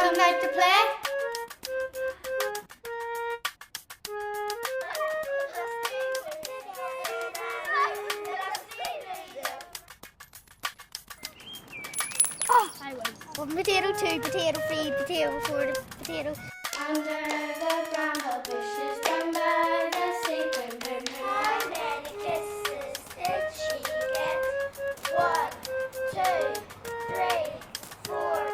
come out to play? Oh, I was. One potato, two potato, three potato, four potato. Under the bramble bushes, down by the sea, boom, boom, boom. How many kisses did she get? 1, 2, 3, 4.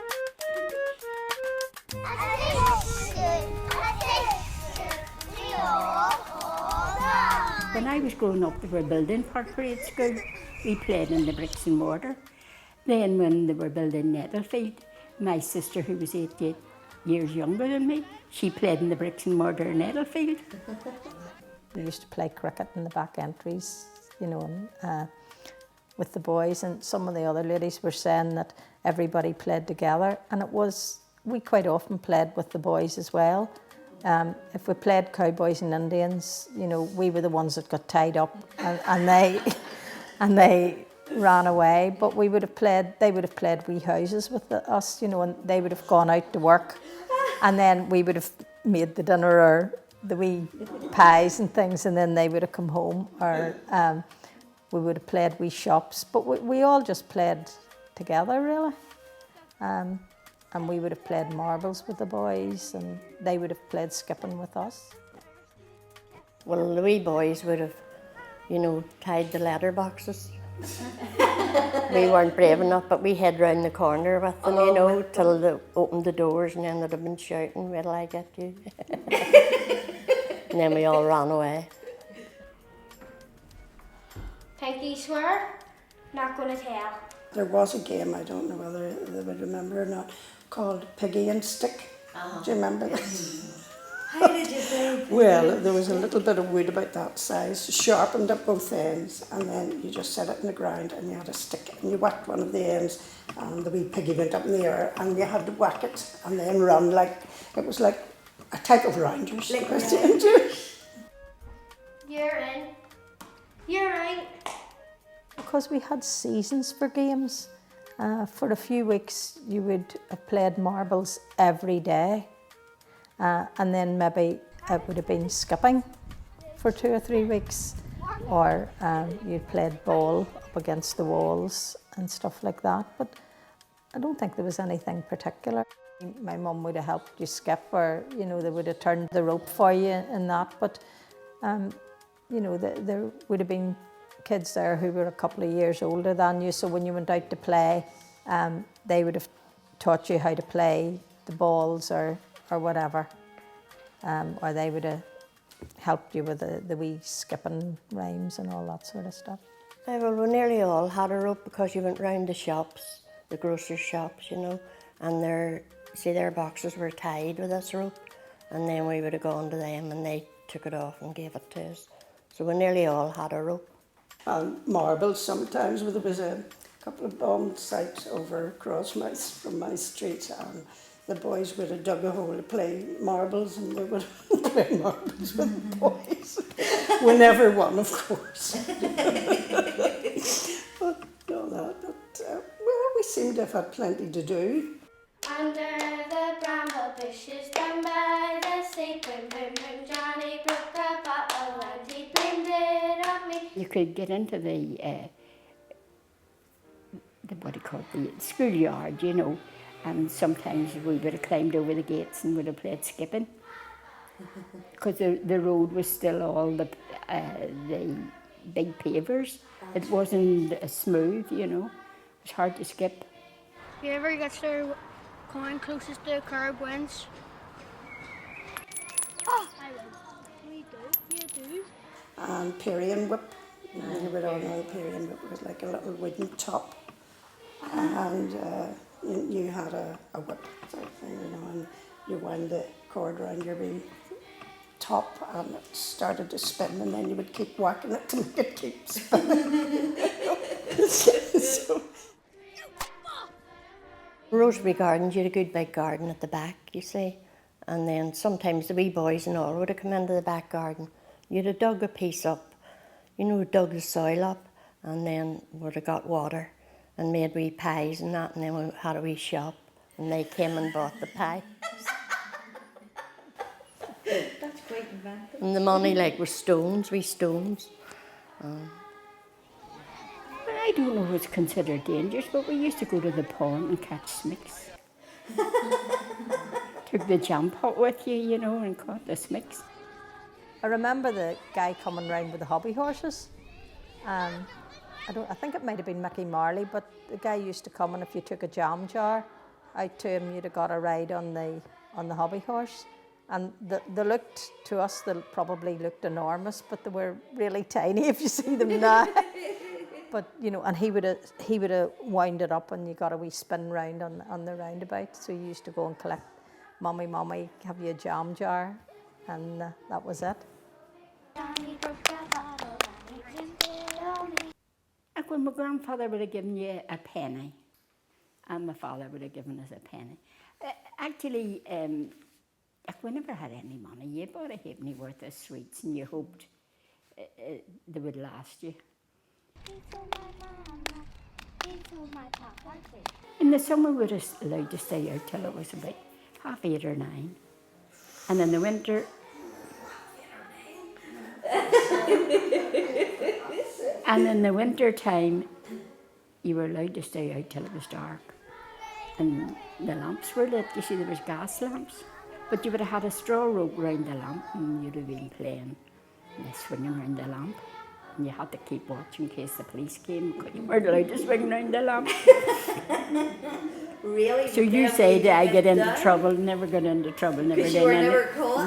When I was growing up, they were building Park Parade School. We played in the bricks and mortar. Then when they were building Nettlefield, my sister, who was 8 years younger than me, she played in the bricks and mortar in Nettlefield. We used to play cricket in the back entries, you know, with the boys, and some of the other ladies were saying that everybody played together, and we quite often played with the boys as well. If we played cowboys and Indians, you know, we were the ones that got tied up and they ran away, but they would have played wee houses with us, you know, and they would have gone out to work, and then we would have made the dinner or the wee pies and things, and then they would have come home, or we would have played wee shops, but we all just played together really. And we would have played marbles with the boys, and they would have played skipping with us. Well, the wee boys would have, you know, tied the letter boxes. We weren't brave enough, but we hid round the corner with them, you know, till they opened the doors, and then they'd have been shouting, "Where'll I get you?" And then we all ran away. Pinky swear, not gonna tell. There was a game, I don't know whether they would remember or not, called Piggy and Stick. Do you remember that? How did you play? Well, there was a little bit of wood about that size, sharpened at both ends, and then you just set it in the ground and you had a stick and you whacked one of the ends and the wee piggy went up in the air and you had to whack it and then run like, it was like a type of rounders. You're in. You're right. Because we had seasons for games. For a few weeks you would have played marbles every day, and then maybe it would have been skipping for 2 or 3 weeks, or you'd played ball up against the walls and stuff like that, but I don't think there was anything particular. My mum would have helped you skip, or you know, they would have turned the rope for you and that, but you know, there would have been kids there who were a couple of years older than you, so when you went out to play, they would have taught you how to play the balls or whatever, or they would have helped you with the wee skipping rhymes and all that sort of stuff. Well, we nearly all had a rope because you went round the shops, the grocer's shops, you know, and their boxes were tied with this rope, and then we would have gone to them and they took it off and gave it to us. So we nearly all had a rope. And marbles sometimes, there was a couple of bomb sites over across from my street, and the boys would have dug a hole to play marbles, and we would play marbles with the boys. We never won, of course. But no, well, we seem to have had plenty to do. Under the bramble bushes, down by the sea, boom, boom, boom, Johnny broke a bottle and he blamed it on me. You could get into the what do you call it, the schoolyard, you know, and sometimes we would have climbed over the gates and would have played skipping, because the road was still all the big pavers. It wasn't smooth, you know. It was hard to skip. Whoever gets their coin closest to the curb wins. Oh, I win. We do. You do. And Pyrian whip. You would all know the Pyrian whip was like a little wooden top. And you had a whip sort of thing, you know, and you wound the cord around your wee top and it started to spin, and then you would keep whacking it to make it keep spinning. So. Rosebery Gardens, you had a good big garden at the back, you see, and then sometimes the wee boys and all would have come into the back garden. You'd have dug a piece up, you know, dug the soil up, and then would have got water and made wee pies and that, and then we had a wee shop, and they came and bought the pie. That's quite inventive. And the money like was stones, wee stones. Well, I don't know what's considered dangerous, but we used to go to the pond and catch smicks. Took the jump hut with you, you know, and caught the smicks. I remember the guy coming round with the hobby horses. I think it might have been Mickey Marley, but the guy used to come, and if you took a jam jar out to him, you'd have got a ride on the hobby horse. And they looked, to us, they probably looked enormous, but they were really tiny if you see them now. But, you know, and he would have wound it up, and you got a wee spin round on the roundabout. So you used to go and collect, Mummy, have you a jam jar? And that was it. Like when my grandfather would have given you a penny, and my father would have given us a penny. Actually, like we never had any money. You bought a halfpenny worth of sweets, and you hoped they would last you. In the summer, we were allowed to stay out till it was about 8:30 or 9. And in the winter, time, you were allowed to stay out till it was dark. And the lamps were lit. You see, there was gas lamps. But you would have had a straw rope round the lamp, and you'd have been playing and swinging round the lamp. And you had to keep watch in case the police came, because you weren't allowed to swing round the lamp. Really? So you say that I get into trouble, never got into trouble, never Because did you were any. never caught.